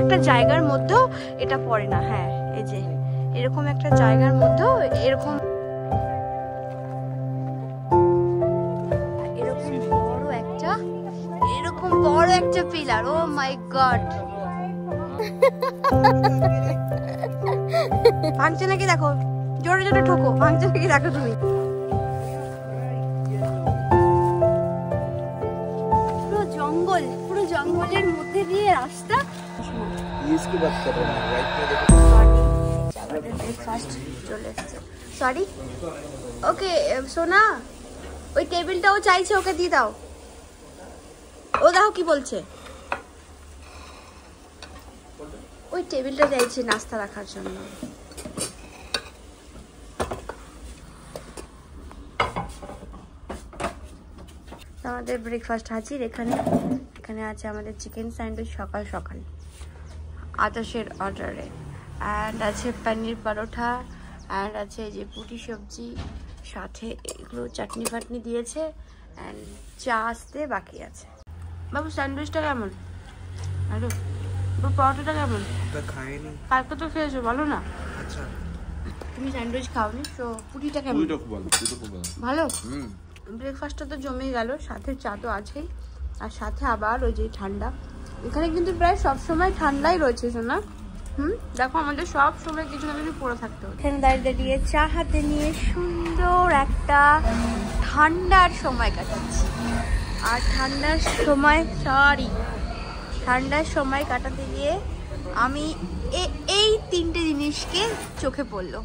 একটা জায়গার মধ্যেও এটা পড়ে না। হ্যাঁ, এই যে এরকম একটা জায়গার মধ্যেও এরকম বড় একটা পিলার। ও মাই গড, ভাঙছে নাকি দেখো, জোরে জোরে ঠোকো, ভাঙছে নাকি দেখো তুমি। পুরো জঙ্গল, পুরো জঙ্গলের মধ্যে দিয়ে রাস্তা। চলে এসছে, সরি। ওকে সোনা, ওই টেবিলটাও চাইছে, ওকে দিয়ে দাও। ও দেখো কি বলছে, ওই টেবিলটা চাইছে নাস্তা রাখার জন্য। আমাদের ব্রেকফাস্ট হাজির এখানে। এখানে আছে আমাদের চিকেন স্যান্ডউইচ সকাল সকাল আতাশের অর্ডারে, অ্যান্ড আছে পনির পরোটা, অ্যান্ড আছে এই যে পুরি সবজি, সাথে এগুলো চাটনি ফাটনি দিয়েছে, অ্যান্ড চা আসতে বাকি আছে। বাবু স্যান্ডউইচটা কেমন? হ্যালো, পরোটাটা কেমন? কালকে তো খেয়েছো, বলো না। আচ্ছা, তুমি স্যান্ডউইচ খাওনি তো পুরিটা কেমন? ভালো। ব্রেকফাস্টটা তো জমেই গেল, সাথে চা তো আছেই, আর সাথে আবার ওই যে ঠান্ডা। এখানে কিন্তু প্রায় সবসময় ঠান্ডাই রয়েছে শোনা। দেখো আমাদের সব সময় কিছু না কিছু পড়ে থাকতে হবে। এখানে দাঁড়িয়ে দাঁড়িয়ে চা হাতে নিয়ে সুন্দর একটা ঠান্ডার সময় কাটাচ্ছি। আর ঠান্ডার সময় কাটাতে গিয়ে আমি এই তিনটে জিনিসকে চোখে পড়লো।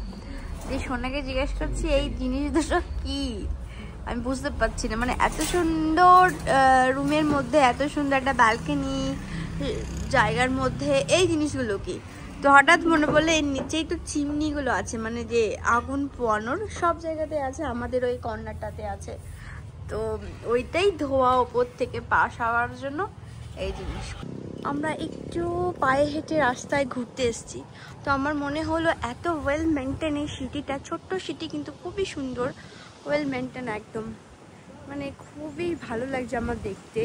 যে সোনাকে জিজ্ঞেস করছি এই জিনিস দুটো কি, আমি বুঝতে পারছি না। মানে এত সুন্দর রুমের মধ্যে, এত সুন্দর একটা ব্যালকনি জায়গার মধ্যে এই জিনিসগুলো কি? তো হঠাৎ মনে পড়লে এর নিচেই তো চিমনিগুলো আছে, মানে যে আগুন পোয়ানোর সব জায়গাতে আছে, আমাদের ওই কর্নারটাতে আছে। তো ওইটাই ধোয়া ওপর থেকে পাশ হওয়ার জন্য এই জিনিস। আমরা একটু পায়ে হেঁটে রাস্তায় ঘুরতে এসেছি, তো আমার মনে হলো এত ওয়েল মেনটেন এই সিটিটা, ছোট্ট সিটি কিন্তু খুবই সুন্দর, ওয়েল মেনটেন একদম, মানে খুবই ভালো লাগছে আমার দেখতে।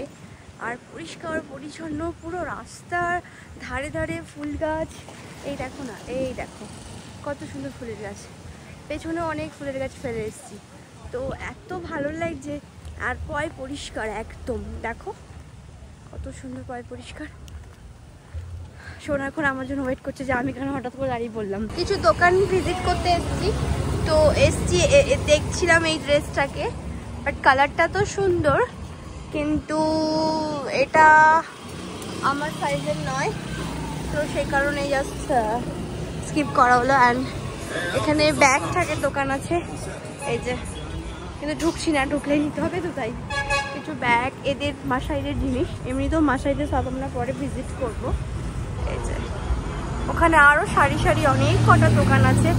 আর পরিষ্কার পরিচ্ছন্ন, পুরো রাস্তার ধারে ধারে ফুল গাছ। এই দেখো না, এই দেখো কত সুন্দর ফুলের গাছ, পেছনে অনেক ফুলের গাছ ফেলে এসেছি, তো এত ভালো লাগছে। আর পয় পরিষ্কার একদম, দেখো কত সুন্দর পয় পরিষ্কার। সোনা এখন আমার জন্য ওয়েট করছে যে আমি কেন হঠাৎ করে দাঁড়িয়ে বললাম। কিছু দোকান ভিজিট করতে এসেছি, তো দেখছিলাম এই ড্রেসটাকে, বাট কালারটা তো সুন্দর, কিন্তু এটা আমার সাইজের নয়, তো সেই কারণে জাস্ট স্কিপ করা হলো। অ্যান্ড এখানে ব্যাগ ঠাকের দোকান আছে, এই যে, কিন্তু ঢুকছি না, ঢুকলেই নিতে হবে, তো তাই কিছু ব্যাগ, এদের মাসাইদের জিনিস, এমনিতেও মাসাইদের সব আমরা পরে ভিজিট করবো। এই যে ওখানে আরো সারি সারি অনেক কটা দোকান আছে।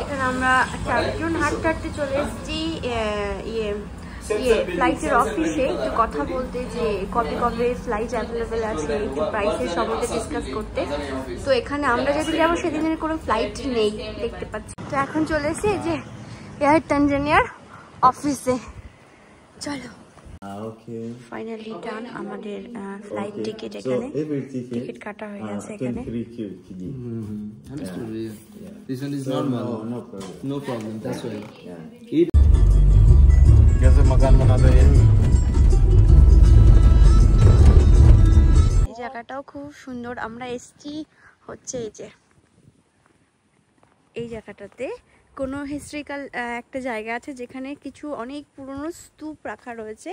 এখানে আমরা চারজন হাঁটতে হাঁটতে চলে এসেছি ফ্লাইটের অফিসে, একটু কথা বলতে যে কবে কবে ফ্লাইট অ্যাভেলেবেল আছে, একটু প্রাইসের সম্বন্ধে ডিসকাস করতে। তো এখানে আমরা যেদিন যাবো সেদিনের কোনো ফ্লাইট নেই দেখতে পাচ্ছি। তো এখন চলে এসেছি এই যে এয়ার তানজানিয়ার অফিসে, চলো। ফাইনালি ডান আমাদের ফ্লাইট টিকিট, এখানে টিকিট কাটা হয়ে গেছে এখানে। This one is normal. No problem. That's why. कैसे मकान बनाते हैं? এই জায়গাটাও খুব সুন্দর। আমরা এসছি হচ্ছে এই যে এই জায়গাটাতে, কোনো হিস্ট্রিক্যাল একটা জায়গা আছে যেখানে কিছু অনেক পুরনো স্তূপ রাখা রয়েছে,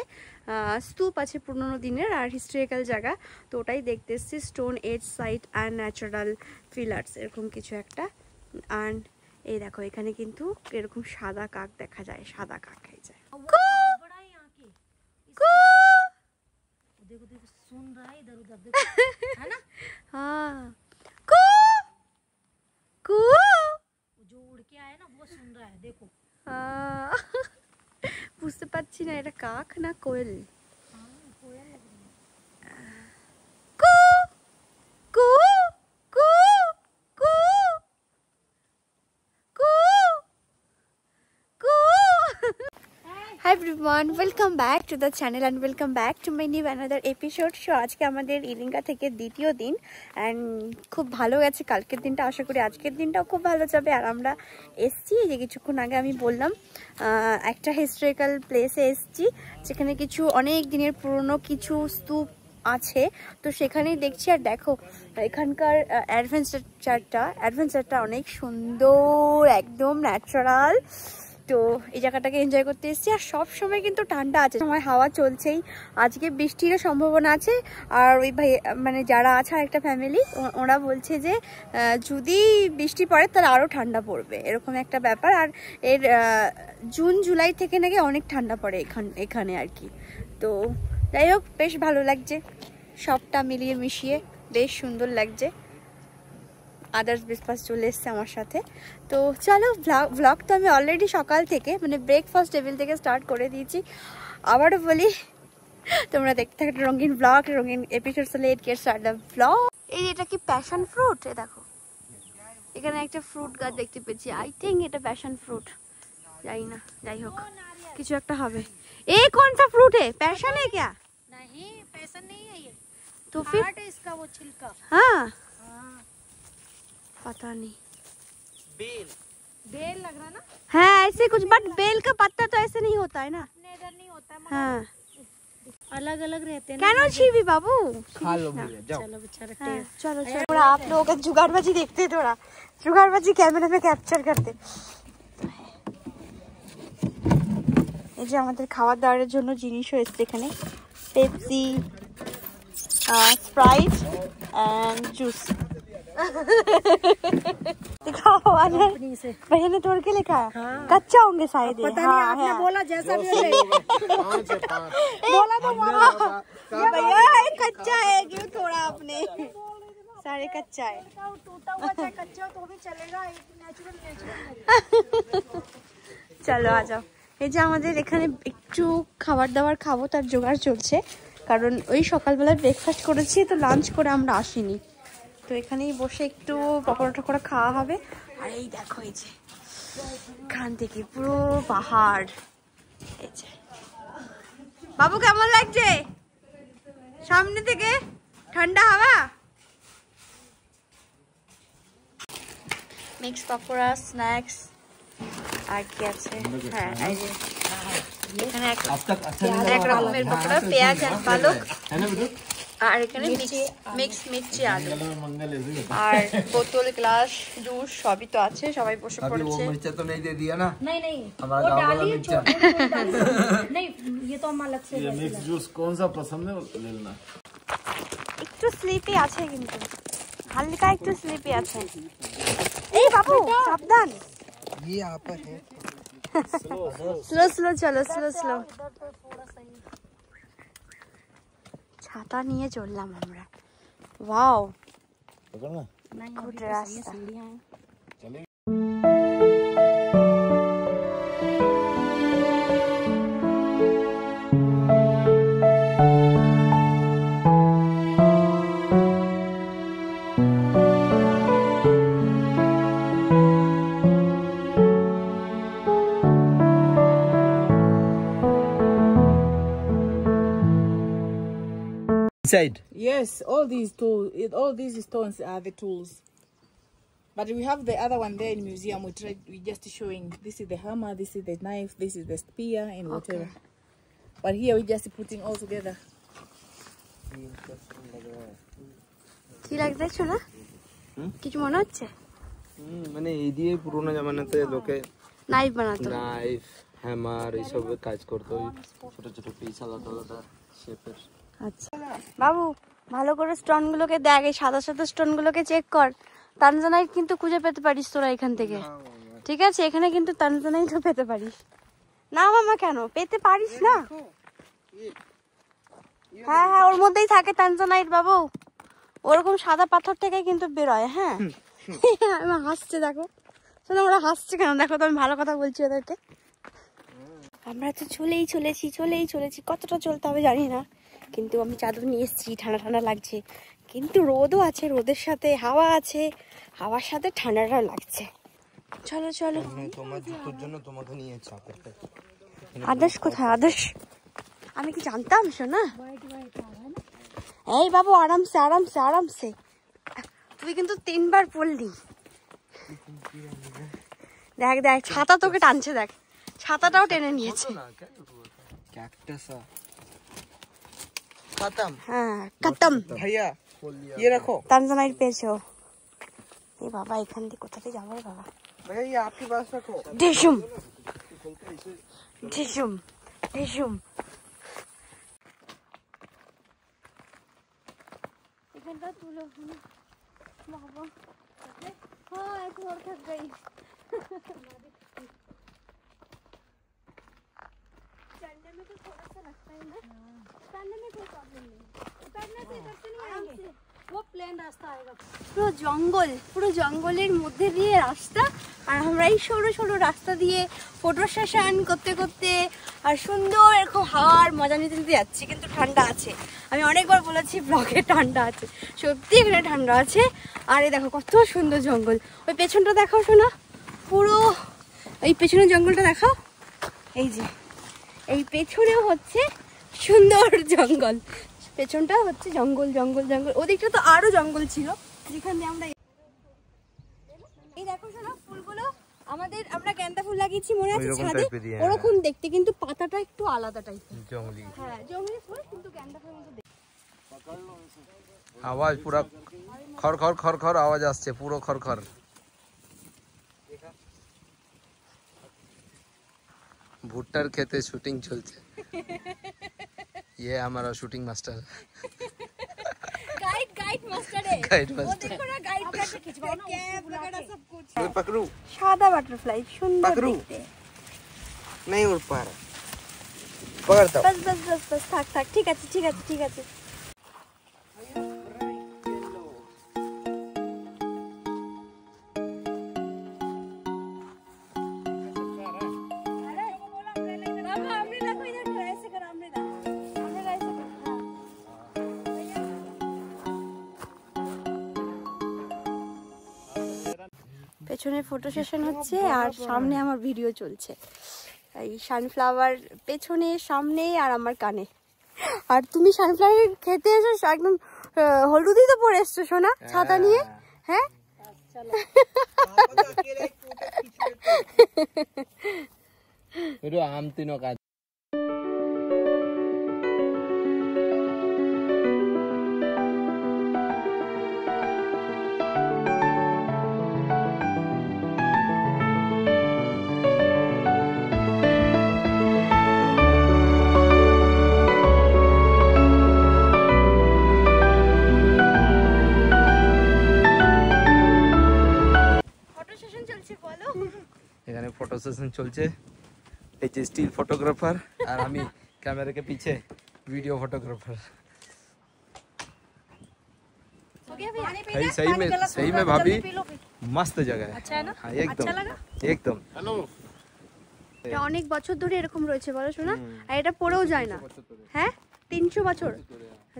স্তূপ আছে পুরনো দিনের, আর হিস্ট্রিক্যাল জায়গা, তো ওটাই দেখতে এসছি। Stone age site and natural fillers এরকম কিছু একটা। আর এই দেখো এখানে কিন্তু এরকম সাদা কাক দেখা যায়, সাদা কাক এই যায়। বুঝতে পারছি না এটা কাক না কোয়েল। Hi everyone, welcome back to the channel and welcome back to my new another episode. So আজকে আমাদের ইলিঙ্গা থেকে দ্বিতীয় দিন and খুব ভালো গেছে কালকের দিনটা, আশা করি আজকের দিনটাও খুব ভালো যাবে। আর আমরা এসছি যে কিছুক্ষণ আগে আমি বললাম একটা হিস্টোরিক্যাল প্লেসে এসছি যেখানে কিছু অনেক দিনের পুরনো কিছু স্তূপ আছে, তো সেখানেই দেখছি। আর দেখো এখানকার অ্যাডভেঞ্চারটা অনেক সুন্দর, একদম ন্যাচারাল। তো এই জায়গাটাকে এনজয় করতে এসেছি। আর সব সময় কিন্তু ঠান্ডা আছে, সময় হাওয়া চলছেই, আজকে বৃষ্টিরও সম্ভাবনা আছে। আর ওই ভাই মানে যারা আছে একটা ফ্যামিলি, ওরা বলছে যে যদি বৃষ্টি পড়ে তাহলে আরও ঠান্ডা পড়বে, এরকম একটা ব্যাপার। আর এর জুন জুলাই থেকে নাকি অনেক ঠান্ডা পড়ে এখানে আর কি। তো যাই হোক, বেশ ভালো লাগছে, সবটা মিলিয়ে মিশিয়ে বেশ সুন্দর লাগছে। আদার্স ব্রেকফাস্ট চলে এসছে আমার সাথে। তো চলো, ব্লগ তো আমি অলরেডি সকাল থেকে মানে ব্রেকফাস্ট টেবিল থেকে স্টার্ট করে দিয়েছি। আবারও বলি, তোমরা দেখতে থাকো রঙিন ব্লগ, রঙিন এপিসোড। চলে ইট গেট স্টার্ট দ্য ব্লগ। এই এটা কি প্যাশন ফ্রুট? এ দেখো এখানে একটা ফ্রুট গাছ দেখতে পেয়েছি, আই থিঙ্ক এটা প্যাশন ফ্রুট, জানি না, যাই হোক কিছু একটা হবে। এ কোন সা फ्रूट है? पैशन है क्या? नहीं, पैसा नहीं है ये, तो फिर हार्ड है इसका वो छिलका। हाँ, पता नहीं, बेल लग रहा ना, है ऐसे कुछ, बट बेल का पत्ता तो ऐसे नहीं होता है ना। अपने इधर नहीं होता है, हाँ, अलग अलग रहते हैं क्या छीबी बाबू, खा लो भैया, जाओ। चलो बेचारा हाँ, चलो चलो। थोड़ा आप लोगों का जुगाड़बाजी देखते, थोड़ा जुगाड़बाजी कैमरा में कैप्चर करते। এই যে আমাদের খাবার দাবারের জন্য জিনিসও এসছে এখানে, পেপসি, স্প্রাইট एंड जूस। अपनी से भैया ने तोड़ के लिखा है, कच्चा होंगे शायद ये। पता नहीं, आपने बोला जैसा भी है बोला तो मामा ये भैया ये कच्चा है, क्यों थोड़ा आपने, सारे कच्चा है। टूटा हुआ चाहे कच्चा हो तो भी चलेगा, नेचुरल। চলো आ जाओ। এই যে আমাদের এখানে একটু খাবার দাবার খাবো, তার জোগাড় চলছে, কারণ ওই সকালবেলা ব্রেকফাস্ট করেছি, তো লাঞ্চ করে আমরা আসিনি। তো এখানেই বসে একটু পকোড়া টকোড়া খাওয়া হবে। আর এই দেখো, এই যে এখান থেকে পুরো পাহাড়। এই যে বাবু কেমন লাগছে সামনে থেকে ঠান্ডা হাওয়া? মিক্স পকোড়া, স্ন্যাক্স আর কি আছে, হ্যাঁ এই যে এখানে এক রকমের পকোড়া, পেঁয়াজ আর পালক, আর এখানে মিক্স মির্চি আলু, আর বোতল, গ্লাস, জুস সবই তো আছে, সবাই বসে পড়েছে। मिर्चा तो नहीं दे दिया ना, नहीं हमारा वो गाँव वाला डालिए, मिर्चा। नहीं ये तो हम अलग से ये मिक्स जूस कौन सा पसंद है वो ले लेना। একটু স্লিপি আছে, কিন্তু হালকা একটু স্লিপি আছে। এই বাবু সাবধান, ये यहाँ पर है। স্লো স্লো চলো, স্লো স্লো। ছাতা নিয়ে চললাম আমরা। ওয়াও, पकड़ना। গুড রাস্তা। Inside. Yes, all these tools, all these stones are the tools. But we have the other one there in museum. We just showing this is the hammer, this is the knife, this is the spear, and whatever. But here we just putting all together. কি লাগছে শোনা? কিছু মনে হচ্ছে? মানে এই দিয়ে পুরোনো জামানাতে লোকে নাইফ বানাতো, নাইফ, হ্যামার এইসব কাজ করতো, ছোট ছোট পিস আলাদা আলাদা শেপের। আচ্ছা বাবু, ভালো করে স্টোনগুলোকে দেখ, এই সাদা সাদা স্টোনগুলোকে চেক কর। তানজানাইট কিন্তু খুঁজে পেতে পারিস তোরা এখান থেকে, ঠিক আছে? এখানে কিন্তু তানজানাইটও পেতে পারিস না মামা, কেন পেতে পারিস না? হ্যাঁ হ্যাঁ, ওর মধ্যেই থাকে তানজানাইট বাবু, ওরকম সাদা পাথর থেকে কিন্তু বেরোয়। হ্যাঁ আমার হাসছে, দেখো শোনো ওরা হাসছে কেন, দেখো তো আমি ভালো কথা বলছি ওদেরকে। আমরা তো চলেই চলেছি, কতটা চলতে হবে জানি না, কিন্তু আমি চাদর নিয়ে এসেছি, ঠান্ডা ঠান্ডা লাগছে, কিন্তু রোদও আছে, রোদের সাথে হাওয়া আছে, হাওয়ার সাথে ঠান্ডাটাও লাগছে। চলো চলো, তোমার জুতোর জন্য তোমাকে নিয়েছি। আদর্শ কোথায়? আদর্শ আমি কি জানতাম শোনা? এই বাবু আরামসে আরামসে আরামসে, তুই কিন্তু 3 বার পড়লি। দেখ দেখ ছাতা তোকে টানছে, দেখ ছাতাটাও টেনে নিয়েছে। হ্যাঁ খতম ভাইয়া ये रखो তানজানাইট পেয়েছো। এ বাবা এখান থেকে কোথাতে যাবো রে বাবা? भैया ये आपके पास रखो। ঢিসুম ঢিসুম ঢিসুম। এখানটা তুলো বাবা। हाँ एक और थक गई। चढ़ने में तो थोड़ा सा लगता है ना, चढ़ने में कोई प्रॉब्लम नहीं, उतरने से इधर से नहीं आएंगे, वो प्लेन रास्ता आएगा। পুরো জঙ্গল, পুরো জঙ্গলের মধ্যে দিয়ে রাস্তা, আর আমরা এই সরু সরু রাস্তা দিয়ে ফটো সেশন করতে করতে আর সুন্দর এরকম হাওয়ার মজা নিতে নিতে যাচ্ছি। কিন্তু ঠান্ডা আছে, আমি অনেকবার বলেছি ব্লগে ঠান্ডা আছে, সত্যি এখানে ঠান্ডা আছে। আর এই দেখো কত সুন্দর জঙ্গল, ওই পেছনটা দেখাও শোনা, পুরো এই পেছনের জঙ্গলটা দেখাও। এই যে এই পেছনেও হচ্ছে সুন্দর জঙ্গল, পেছনটা হচ্ছে জঙ্গল জঙ্গল জঙ্গল, ওদিকটা তো আরো জঙ্গল ছিল যেখানে আমরা। এই দেখো শোনা ফুলগুলো আমাদের, আমরা গেন্দা ফুল লাগিয়েছি মনে আছে ছাদে, ওরকম দেখতে, কিন্তু পাতাটা একটু আলাদা টাইপের জঙ্গলি। হ্যাঁ জঙ্গলি ফুল, কিন্তু গেন্দা ফুল মতো দেখতে। আওয়াজ পুরো খর খর খর খর আওয়াজ আসছে, পুরো খর খর। ভুট্টার খেতে শুটিং চলছে। ये हमारा शूटिंग मास्टर गाइड मास्टर है, गाइड वो मास्टर। देखो ना गाइड करके खिंचवाओ ना, कैप वगैरह सब कुछ। मैं पकड़ू सादा बटरफ्लाई सुंदर पकड़ू? दिखते हैं। नहीं उड़ पा रहा, पकड़ता हूँ। बस बस बस बस থাক থাক, ঠিক আছে ঠিক আছে ঠিক আছে। পেছনে ফটো সেশন হচ্ছে আর সামনে আমার ভিডিও চলছে। এই সানফ্লাওয়ার পেছনে সামনে আর আমার কানে। আর তুমি সানফ্লাওয়ার খেতে এসো একদম হলুদই তো পরে এসছো সোনা ছাতা নিয়ে। হ্যাঁ आम तीनों का এখানে ফটো সেশন চলছে। এই যে স্টিল ফটোগ্রাফার আর আমি ক্যামেরা के पीछे वीडियो फोटोग्राफर। सही में भाभी मस्त जगह है। अच्छा है ना? हाँ एकदम अच्छा लगा? एकदम। हेलो এটা অনেক বছর ধরে এরকম রয়েছে বলো শোনা, আর এটা পড়েও যায় না। হ্যাঁ 300 বছর,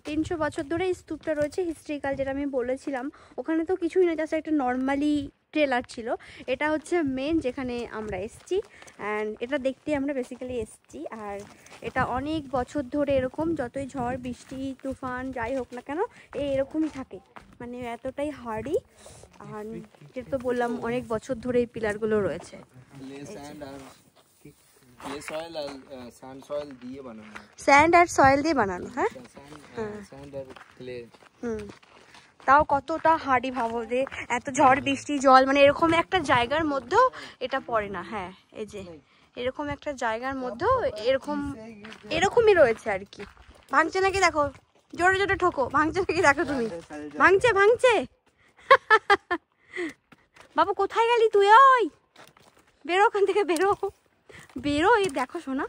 300 বছর ধরে এই স্তূপটা রয়েছে। হিস্ট্রিক্যাল যেটা আমি বলেছিলাম, ওখানে তো কিছুই না, জাস্ট একটা নর্মালি ট্রেলার ছিল। এটা হচ্ছে মেন যেখানে আমরা এসছি, অ্যান্ড এটা দেখতে আমরা বেসিক্যালি এসছি। আর এটা অনেক বছর ধরে এরকম, যতই ঝড় বৃষ্টি তুফান যাই হোক না কেন এরকমই থাকে, মানে এতটাই হার্ডি। আর যেটা তো বললাম অনেক বছর ধরে এই পিলারগুলো রয়েছে। ये सॉइल सैंड सॉइल दिए बनाना है, স্যান্ড আর সয়েল দিয়ে বানানো। হ্যাঁ सैंड और क्ले। তাও কতটা হার্ডি ভাবো যে এত ঝড় বৃষ্টি জল, মানে এরকম একটা জায়গার মধ্যেও এটা পড়ে না। হ্যাঁ এই যে এরকম একটা জায়গার মধ্যেও এরকমই রয়েছে আর কি। ভাঙছে নাকি দেখো, জোরে জোরে ঠোকো, ভাঙছে নাকি দেখো তুমি। ভাঙছে ভাঙছে বাবু কোথায় গেলি তুই? ওই বেরো ওখান থেকে, বেরো বেরো। এই দেখো শোনা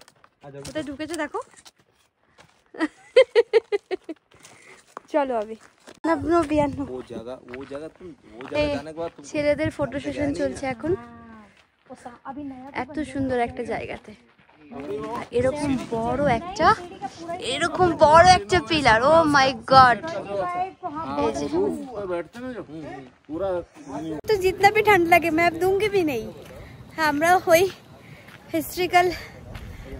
কোথায় ঢুকেছে দেখো। চলো আবি वो जगह तुम वो जगह जाने के बाद तुम ছেলেদের ফটো সেশন চলছে এখন এত সুন্দর একটা জায়গাতে। এরকম বড় একটা পিলার, ও মাই গড। बैठते ना जो पूरा तो जितना भी ठंड लगे मैं अब दूंगी भी नहीं। हाँ, আমরা হই হিস্ট্রিক্যাল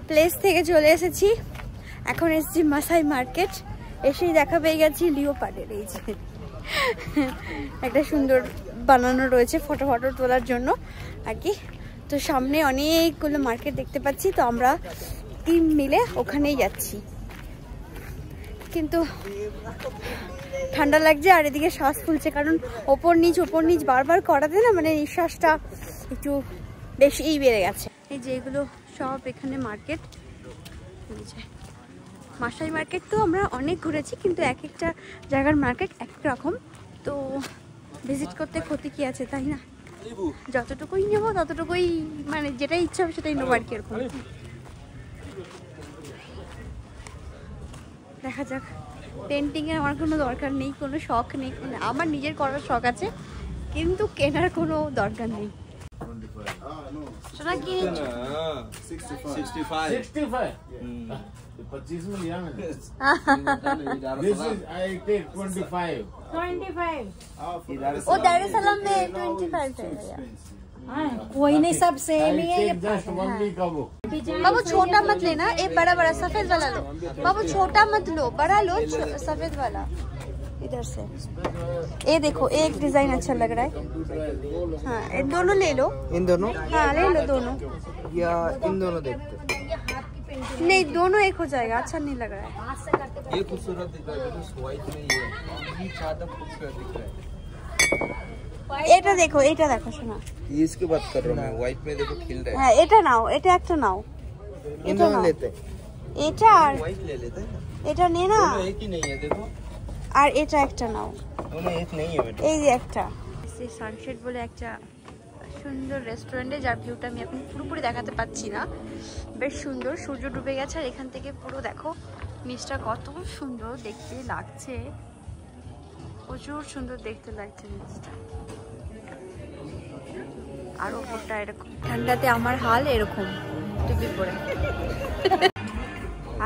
প্লেস থেকে চলে এসেছি, এখন এসেছি মাসাই মার্কেট। এসেই দেখা পেয়ে গেছি লিওপার্ডের এই যে একটা সুন্দর বানানো রয়েছে ফটো তোলার জন্য আর কি। তো সামনে অনেকগুলো মার্কেট দেখতে পাচ্ছি, তো আমরা টিম মিলে ওখানেই যাচ্ছি। কিন্তু ঠান্ডা লাগছে আর এদিকে শ্বাস ফুলছে, কারণ ওপর নিচ বারবার করাতে না মানে নিঃশ্বাসটা একটু বেশিই বেড়ে গেছে। এই যে এগুলো সব এখানে মার্কেট, মাসাই মার্কেট তো আমরা অনেক ঘুরেছি, কিন্তু এক একটা জায়গার মার্কেট এক রকম, তো ভিজিট করতে ক্ষতি কি আছে তাই না? যতটুকুই নেবো ততটুকুই, মানে যেটাই ইচ্ছা হবে সেটাই নেবো আর কি। এরকম দেখা যাক। পেন্টিংয়ের আমার কোনো দরকার নেই, কোনো শখ নেই, আমার নিজের করার শখ আছে কিন্তু কেনার কোনো দরকার নেই। সোনা কি 65. 25 million. This is I take 25. 25 ओ दार es salaam में 25 है यार। कोई नहीं, सब सेम ही है ये। Just only कबो. बाबू छोटा मत लेना, ये बड़ा सफेद वाला लो। बाबू छोटा मत लो, बड़ा लो, सफेद वाला। इधर से ये देखो, एक डिजाइन अच्छा लग रहा है। हाँ ये दोनों ले लो। इन दोनों हाँ ले लो दोनों, या इन दोनों देखते? नहीं दोनों एक हो जाएगा, अच्छा नहीं लग रहा है। ये खूबसूरत दिख रहा है, व्हाइट में ये ज्यादा खूबसूरत दिख रहा है। এটা দেখো, এটা দেখো শোনা, ये इसकी बात कर रहा हूँ मैं, व्हाइट में देखो खिल रहा है। হ্যাঁ এটা নাও, এটা একটা নাও, इन दोनों लेते हैं, এটা আর व्हाइट ले लेते हैं। এটা নে না, दोनों एक ही नहीं है देखो, আর এটা একটা নাও, दोनों एक नहीं है बेटा। এই যে একটা সানসেট বলে একটা সুন্দর রেস্টুরেন্টে, যার ভিউটা আমি এখন পুরোপুরি দেখাতে পাচ্ছি না। বেশ সুন্দর, সূর্য ডুবে গেছে আর এখান থেকে পুরো দেখো নিচটা কত সুন্দর দেখতে লাগছে, প্রচুর সুন্দর দেখতে লাগছে নিচটা। আর ওপরটা এরকম ঠান্ডাতে আমার হাল এরকম টুপি পরে,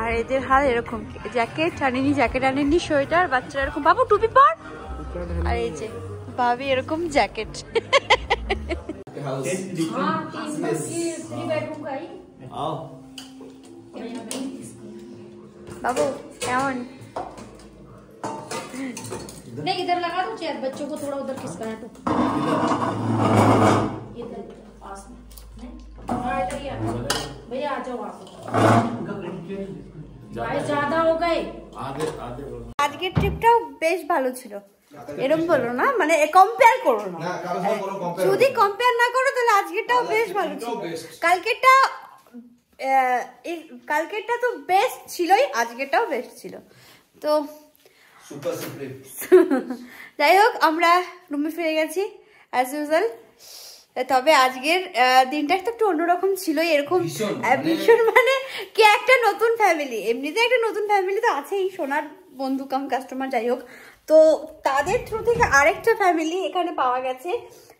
আর এদের হাল এরকম জ্যাকেট আনেনি, সোয়েটার, বাচ্চারা এরকম বাবু টুপি পর, আর এই যে ভাবি এরকম জ্যাকেট। हाँ 3 बेडरूम का ही। बाबू केमन? नहीं इधर लगा दो चेयर, बच्चों को थोड़ा उधर खिसकाना तो इधर पास में। हाँ इधर ही भैया आ जाओ आप, भाई ज्यादा हो गए। আজকের ট্রিপটাও বেশ ভালো ছিল, এরকম বলো না, মানে কম্পেয়ার করো না, যদি কম্পেয়ার না করো তাহলে আজকেরটাও বেশ ভালো ছিল। কালকেরটা তো বেস্ট ছিলই, আজকেরটাও বেস্ট ছিল। তো যাই হোক আমরা রুমে ফিরে গেছি অ্যাজ ইউজুয়াল। তবে আজকের দিনটা তো একটু অন্যরকম ছিল, এরকম ভীষণ মানে কি একটা নতুন ফ্যামিলি, এমনিতে একটা নতুন ফ্যামিলি তো আছেই, সোনার বন্ধু কাম কাস্টমার, যাই হোক তো তাদের থ্রু থেকে আরেকটা ফ্যামিলি এখানে পাওয়া গেছে,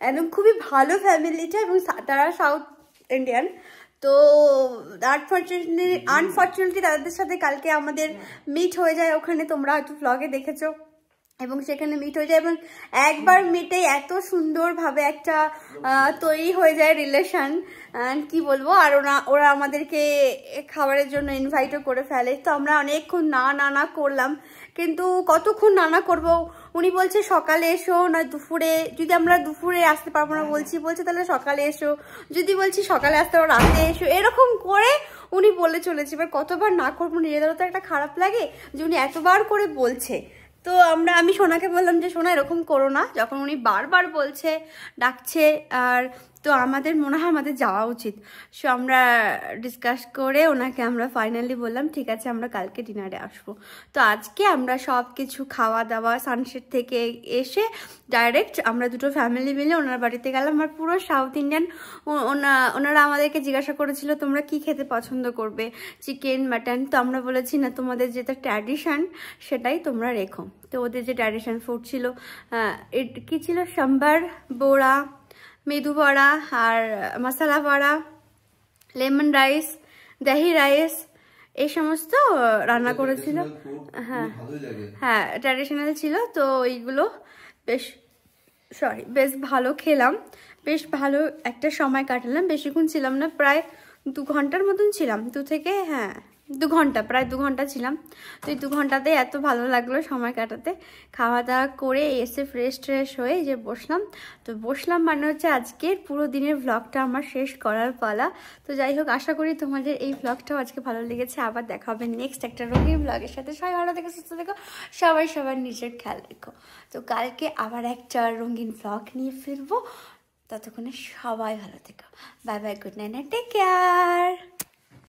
একদম খুবই ভালো ফ্যামিলিটা, এবং তারা সাউথ ইন্ডিয়ান। তো আনফর্চুনেটলি তাদের সাথে কালকে আমাদের মিট হয়ে যায় ওখানে, তোমরা হয়তো ব্লগে দেখেছো, এবং সেখানে মিট হয়ে যায়, এবং একবার মিটে এত সুন্দরভাবে একটা তৈরি হয়ে যায় রিলেশন, কি বলবো। আর ওরা আমাদেরকে খাবারের জন্য ইনভাইটও করে ফেলে, তো আমরা অনেকক্ষণ না করলাম, কিন্তু কতক্ষণ না করবো। উনি বলছে সকালে এসো না দুপুরে, যদি আমরা দুপুরে আসতে পারবো না বলছে তাহলে সকালে এসো, যদি বলছি সকালে আসতে পারবো রাতে এসো, এরকম করে উনি বলে চলেছে। এবার কতবার না করবো, নিজেদেরও তো একটা খারাপ লাগে যে উনি এতবার করে বলছে। তো আমি সোনাকে বললাম যে সোনা এরকম করো না, যখন উনি বারবার বলছে ডাকছে, আর তো আমাদের মনে হয় আমাদের যাওয়া উচিত। সো আমরা ডিসকাস করে ওনাকে আমরা ফাইনালি বললাম ঠিক আছে আমরা কালকে ডিনারে আসবো। তো আজকে আমরা সব কিছু খাওয়া দাওয়া সানসেট থেকে এসে ডাইরেক্ট আমরা দুটো ফ্যামিলি মিলে ওনার বাড়িতে গেলাম। আর পুরো সাউথ ইন্ডিয়ান, ওনারা আমাদেরকে জিজ্ঞাসা করেছিল তোমরা কি খেতে পছন্দ করবে, চিকেন মাটন। তো আমরা বলেছি না, তোমাদের যেটা ট্র্যাডিশন সেটাই তোমরা রেখো। তো ওদের যে ট্র্যাডিশন ফুড ছিল কি ছিল, সাম্বার বড়া, মেদু বড়া, আর মশলা বড়া, লেমন রাইস, দহি রাইস, এই সমস্ত রান্না করেছিল। হ্যাঁ ট্র্যাডিশনাল ছিল। তো এইগুলো বেশ ভালো খেলাম, বেশ ভালো একটা সময় কাটালাম, বেশিক্ষণ ছিলাম না, প্রায় 2 ঘন্টার মতন ছিলাম, 2 থেকে হ্যাঁ 2 ঘন্টা, প্রায় 2 ঘন্টা ছিলাম। তো এই 2 ঘন্টাতে এত ভালো লাগলো সময় কাটাতে। খাওয়া দাওয়া করে এসে ফ্রেশ হয়ে যে বসলাম মানে হচ্ছে আজকের পুরো দিনের ব্লগটা আমার শেষ করার পালা। তো যাই হোক, আশা করি তোমাদের এই ব্লগটাও আজকে ভালো লেগেছে। আবার দেখা হবে নেক্সট একটা রঙিন ব্লগের সাথে। সবাই ভালো থেকো, সুস্থ থেকো, সবার নিজের খেয়াল রেখো। তো কালকে আবার একটা রঙিন ব্লগ নিয়ে ফিরবো, ততক্ষণে সবাই ভালো থেকো। Bye bye, good night, take care.